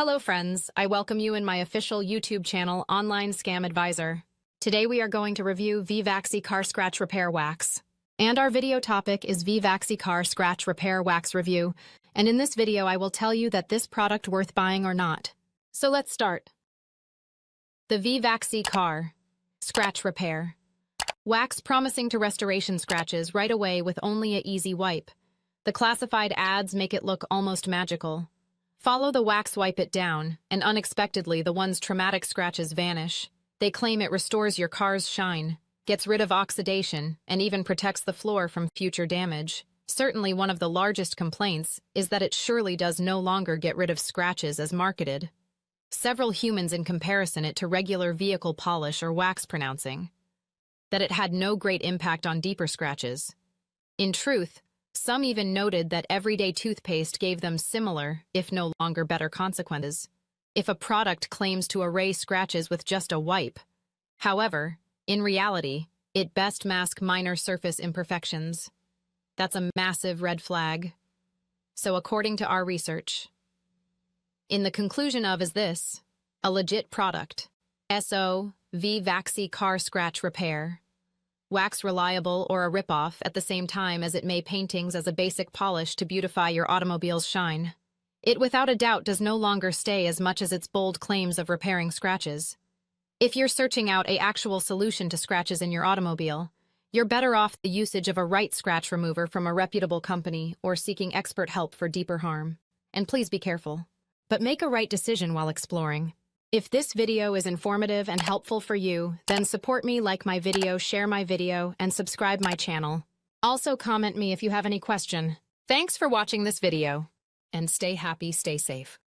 Hello friends, I welcome you in my official YouTube channel, Online Scam Advisor. Today we are going to review V-Vaxy And our video topic is V-VaxyCarScratchRepairWax review, and in this video I will tell you that this product worth buying or not. So let's start. The V-Vaxy Car Scratch Repair Wax promising to restoration scratches right away with only an easy wipe. The classified ads make it look almost magical. Follow the wax, wipe it down, and unexpectedly the one's traumatic scratches vanish. They claim it restores your car's shine, gets rid of oxidation, and even protects the floor from future damage. Certainly one of the largest complaints is that it surely does no longer get rid of scratches as marketed. Several humans in comparison it to regular vehicle polish or wax pronouncing that it had no great impact on deeper scratches. In truth, some even noted that everyday toothpaste gave them similar, if no longer better consequences, if a product claims to erase scratches with just a wipe. However, in reality, it best masks minor surface imperfections. That's a massive red flag. So according to our research, in the conclusion of is this, a legit product. SO, V-Vaxy Car Scratch Repair. Wax reliable or a ripoff at the same time as it may paintings as a basic polish to beautify your automobile's shine. It without a doubt does no longer stay as much as its bold claims of repairing scratches. If you're searching out an actual solution to scratches in your automobile, you're better off the usage of a right scratch remover from a reputable company or seeking expert help for deeper harm. And please be careful. But make a right decision while exploring. If this video is informative and helpful for you, then support me, like my video, share my video, and subscribe my channel. Also comment me if you have any question. Thanks for watching this video. And stay happy, stay safe.